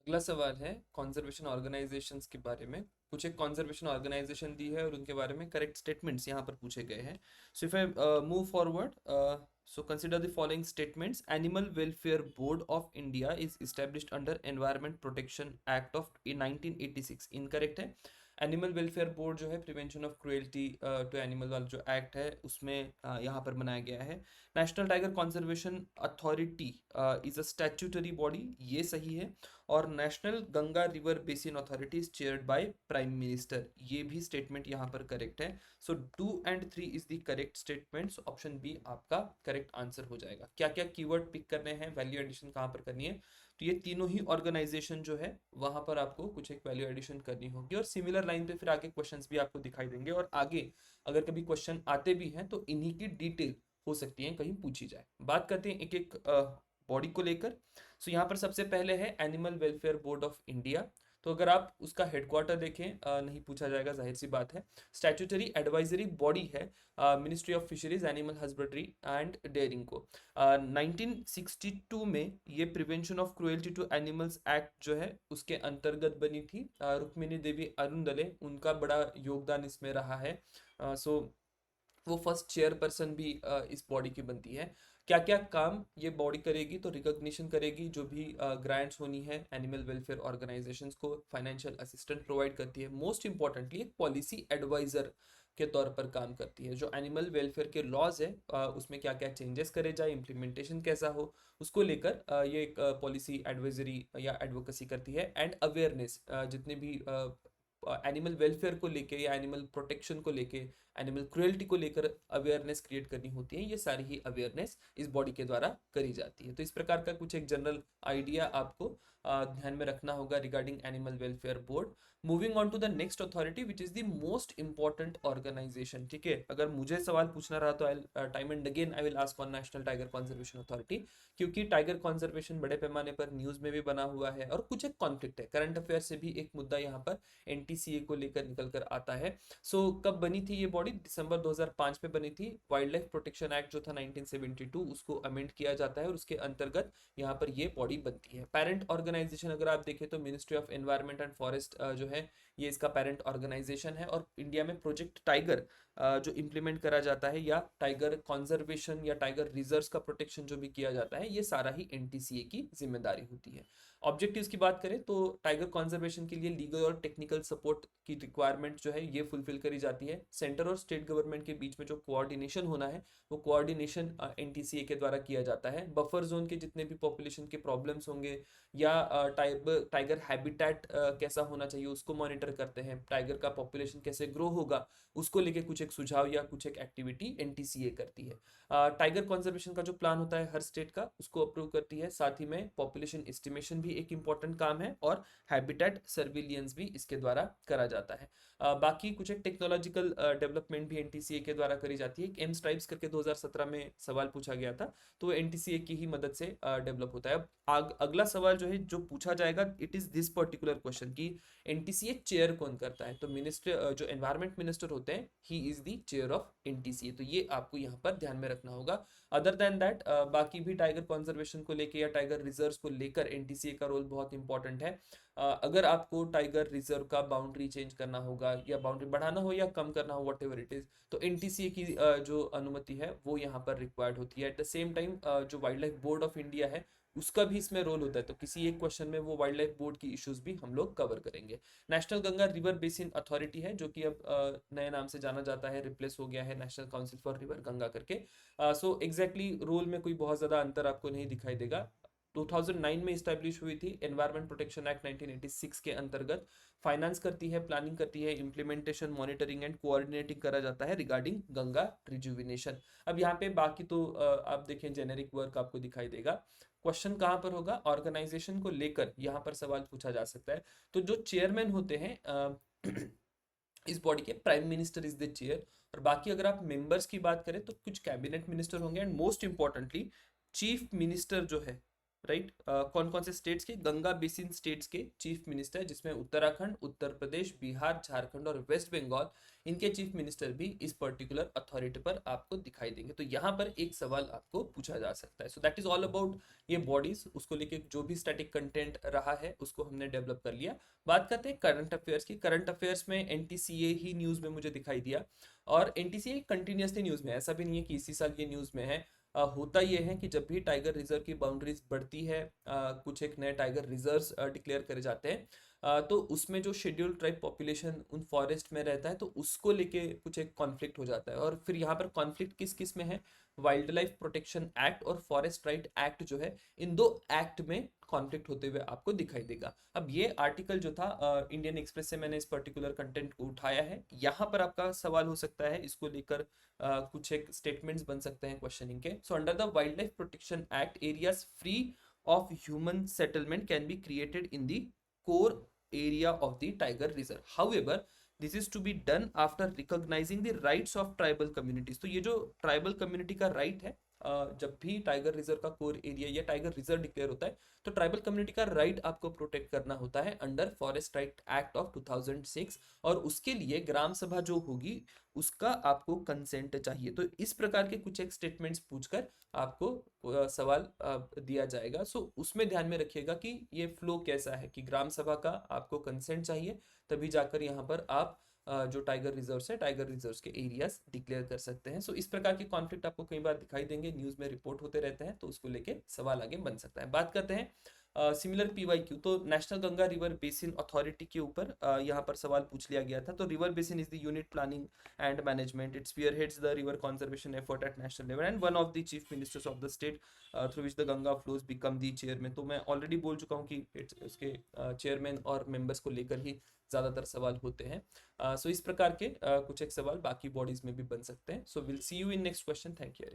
अगला सवाल है कंजर्वेशन ऑर्गेनाइजेशंस के बारे में। कुछ एक कंजर्वेशन ऑर्गेनाइजेशन दी है और उनके बारे में करेक्ट स्टेटमेंट्स यहाँ पर पूछे गए हैं। So if I move forward, so consider the following statements: animal welfare board of india is established under environment protection act of 1986। Incorrect है। एनिमल वेलफेयर बोर्ड जो है prevention of cruelty to animal वाला जो act है उसमें यहाँ पर बनाया गया है। National tiger conservation authority is a statutory body, ये सही है। और national Ganga river basin authority is chaired by prime minister, ये भी स्टेटमेंट यहाँ पर करेक्ट है। So 2 and 3 is the correct statements. Option B आपका करेक्ट आंसर हो जाएगा। क्या क्या कीवर्ड पिक करने हैं, वैल्यू एडिशन कहाँ पर करनी है, तो ये तीनों ही ऑर्गेनाइजेशन जो है वहां पर आपको कुछ एक वैल्यू एडिशन करनी होगी। और सिमिलर लाइन पे फिर आगे क्वेश्चंस भी आपको दिखाई देंगे और आगे अगर कभी क्वेश्चन आते भी हैं तो इन्हीं की डिटेल हो सकती है कहीं पूछी जाए। बात करते हैं एक एक बॉडी को लेकर। सो यहाँ पर सबसे पहले है animal welfare board of India. तो अगर आप उसका हेडक्वार्टर देखें, नहीं पूछा जाएगा, जाहिर सी बात है। स्टैट्यूटरी एडवाइजरी बॉडी है ministry of fisheries, animal husbandry and dairying को। 1962 में ये prevention of cruelty to animals act जो है उसके अंतर्गत बनी थी। रुक्मिणी देवी अरुंदले, उनका बड़ा योगदान इसमें रहा है। सो वो फर्स्ट चेयरपर्सन भी इस बॉडी की बनती है। क्या क्या काम ये बॉडी करेगी, तो रिकॉग्निशन करेगी, जो भी ग्रांट्स होनी है एनिमल वेलफेयर ऑर्गेनाइजेशंस को, फाइनेंशियल असिस्टेंट प्रोवाइड करती है। मोस्ट इंपॉर्टेंटली एक पॉलिसी एडवाइजर के तौर पर काम करती है। जो एनिमल वेलफेयर के लॉज है उसमें क्या क्या चेंजेस करे जाए, इम्प्लीमेंटेशन कैसा हो, उसको लेकर ये एक पॉलिसी एडवाइजरी या एडवोकेसी करती है। एंड अवेयरनेस, जितने भी एनिमल वेलफेयर को लेके या एनिमल प्रोटेक्शन को लेके, एनिमल क्रुएल्टी को लेकर अवेयरनेस क्रिएट करनी होती है, ये सारी ही अवेयरनेस इस बॉडी के द्वारा करी जाती है। तो इस प्रकार का कुछ एक जनरल आइडिया आपको ध्यान में रखना होगा regarding animal welfare board. Moving on to the next authority which is the most important organisation. ठीक है, अगर मुझे सवाल पूछना रहा तो I time and again I will ask on national tiger conservation authority, क्योंकि टाइगर कंजर्वेशन बड़े पैमाने पर न्यूज में भी बना हुआ है और कुछ एक कॉन्फ्लिक्ट है, करंट अफेयर से भी एक मुद्दा यहाँ पर एनटीसीए को लेकर निकल कर आता है। सो कब बनी थी ये बॉडी? दिसंबर 2005 में बनी थी। वाइल्ड लाइफ प्रोटेक्शन एक्ट जो था 1972, उसको अमेंड किया जाता है और उसके अंतर्गत यहाँ पर ये बॉडी बनती है। पेरेंट ऑर्गेनाइजेशन अगर आप देखें तो ministry of environment and forest जो है ये इसका पेरेंट ऑर्गेनाइजेशन है। और इंडिया में प्रोजेक्ट टाइगर जो इम्प्लीमेंट करा जाता है, या टाइगर कंजर्वेशन या टाइगर रिजर्व्स का प्रोटेक्शन जो भी किया जाता है, ये सारा ही एनटीसीए की जिम्मेदारी होती है। ऑब्जेक्टिव्स की बात करें तो टाइगर कंजर्वेशन के लिए लीगल और टेक्निकल सपोर्ट की रिक्वायरमेंट जो है ये फुलफिल करी जाती है। सेंटर और स्टेट गवर्नमेंट के बीच में जो कोऑर्डिनेशन होना है वो कोऑर्डिनेशन एनटीसीए के द्वारा किया जाता है। बफर जोन के जितने भी पॉपुलेशन के प्रॉब्लम्स होंगे या टाइगर हैबिटेट कैसा होना चाहिए उसको मॉनिटर करते हैं। टाइगर का पॉपुलेशन कैसे ग्रो होगा उसको लेके कुछ एक सुझाव या कुछ एक एक्टिविटी एनटीसीए करती है। टाइगर कंजर्वेशन का जो प्लान होता है हर स्टेट का, उसको अप्रूव करती है। साथ ही में पॉपुलेशन एस्टिमेशन भी एक इंपॉर्टेंट काम है और हैबिटेट सर्विलियंस भी इसके द्वारा करा जाता है। बाकी कुछ एक टेक्नोलॉजिकल डेवलपमेंट भी एनटीसीए के द्वारा करी जाती है। एम स्ट्राइप्स करके 2017 में सवाल पूछा गया था, तो एनटीसीए की ही मदद से डेवलप होता है। अब अगला सवाल जो है जो पूछा जाएगा, it is this particular question कि एनटीसीए चेयर कौन करता है, तो मिनिस्टर जो एनवायरमेंट मिनिस्टर होते हैं, he is the chair of NTCA. तो ये आपको यहाँ पर ध्यान में रखना होगा। अदर देन दैट बाकी भी टाइगर कंजर्वेशन को लेकर या टाइगर रिजर्व्स को लेकर एनटीसीए का रोल बहुत इंपॉर्टेंट है। अगर आपको टाइगर रिजर्व का बाउंड्री चेंज करना होगा या बाउंड्री बढ़ाना हो या कम करना हो, वट एवर इट इज, तो एनटीसीए की जो अनुमति है वो यहाँ पर रिक्वायर्ड होती है। एट द सेम टाइम जो wild life board of India है उसका भी इसमें रोल होता है। तो किसी एक क्वेश्चन में वो वाइल्ड लाइफ बोर्ड की इश्यूज भी हम लोग कवर करेंगे। National Ganga river basin authority है, जो कि अब नए नाम से जाना जाता है, रिप्लेस हो गया है national council for river Ganga करके। सो एग्जैक्टली रोल में कोई बहुत ज्यादा अंतर आपको नहीं दिखाई देगा। 2009 में इस्टेब्लिश हुई थी। एनवायरमेंट प्रोटेक्शन एक्ट 1986 के अंतर्गत फाइनेंस करती है, प्लानिंग करती है, इम्प्लीमेंटेशन, मॉनिटरिंग एंड कोऑर्डिनेटिंग करा जाता है रिगार्डिंग गंगा रिजुविनेशन। अब यहाँ पे बाकी तो आप देखें जेनेरिक वर्क आपको दिखाई देगा। क्वेश्चन कहाँ पर होगा, ऑर्गेनाइजेशन को लेकर यहाँ पर सवाल पूछा जा सकता है। तो जो चेयरमैन होते हैं इस बॉडी के, prime minister is the chair. और बाकी अगर आप मेंबर्स की बात करें तो कुछ कैबिनेट मिनिस्टर होंगे and most importantly chief minister जो है राइट। कौन कौन से स्टेट्स के? गंगा बेसिन स्टेट्स के चीफ मिनिस्टर, जिसमें उत्तराखंड, उत्तर प्रदेश, बिहार, झारखंड और वेस्ट बंगाल, इनके चीफ मिनिस्टर भी इस पर्टिकुलर अथॉरिटी पर आपको दिखाई देंगे। तो यहाँ पर एक सवाल आपको पूछा जा सकता है। So that is all about ये बॉडीज, उसको लेके जो भी स्टैटिक कंटेंट रहा है उसको हमने डेवलप कर लिया। बात करते हैं करंट अफेयर्स की। करंट अफेयर्स में एनटीसीए ही न्यूज में मुझे दिखाई दिया, और एनटीसीए कंटिन्यूसली न्यूज में है, ऐसा भी नहीं है कि इसी साल ये न्यूज में है। होता ये है कि जब भी टाइगर रिजर्व की बाउंड्रीज बढ़ती है, कुछ एक नए टाइगर रिजर्व्स डिक्लेयर करे जाते हैं, तो उसमें जो शेड्यूल्ड ट्राइब पॉपुलेशन उन फॉरेस्ट में रहता है, तो उसको लेके कुछ एक कॉन्फ्लिक्ट हो जाता है। और फिर यहाँ पर कॉन्फ्लिक्ट किस किस में है? वाइल्ड लाइफ प्रोटेक्शन एक्ट और फॉरेस्ट राइट एक्ट जो है, इन दो एक्ट में कॉन्फ्लिक्ट होते हुए आपको दिखाई देगा। अब ये आर्टिकल जो था इंडियन एक्सप्रेस से मैंने इस पर्टिकुलर कंटेंट को उठाया है। यहाँ पर आपका सवाल हो सकता है, इसको लेकर कुछ एक स्टेटमेंट्स बन सकते हैं क्वेश्चनिंग के। So under the wild life protection act, areas free of human settlement can be created in the core area of the tiger reserve. However, this is to be done after recognizing the rights of tribal communities. तो ये जो tribal community का right है, जब भी tiger reserve का core area या tiger reserve declare होता है, तो ट्राइबल कम्युनिटी का राइट आपको प्रोटेक्ट करना होता है under forest right act of 2006। और उसके लिए ग्राम सभा जो होगी उसका आपको कंसेंट चाहिए। तो इस प्रकार के कुछ एक स्टेटमेंट्स पूछकर आपको सवाल दिया जाएगा। सो उसमें ध्यान में रखिएगा कि ये फ्लो कैसा है, कि ग्राम सभा का आपको कंसेंट चाहिए, तभी जाकर यहाँ पर आप जो टाइगर रिजर्व्स है, टाइगर रिजर्व्स के एरियाज डिक्लेयर कर सकते हैं। सो इस प्रकार के कॉन्फ्लिक्ट आपको कई बार दिखाई देंगे, न्यूज में रिपोर्ट होते रहते हैं, तो उसको लेके सवाल आगे बन सकता है। बात करते हैं सिमिलर पीवाईक्यू। तो national Ganga river basin authority के ऊपर यहाँ पर सवाल पूछ लिया गया था। तो river basin is the unit planning and management, it spearheads the river conservation effort at national level and one of the chief ministers of the state through which the Ganga flows become the chairman. तो मैं already बोल चुका हूँ कि इसके chairman और members को लेकर ही ज़्यादातर सवाल होते हैं। सो इस प्रकार के कुछ एक सवाल बाकी बॉडीज में भी बन सकते हैं। So will see you in next question. Thank you.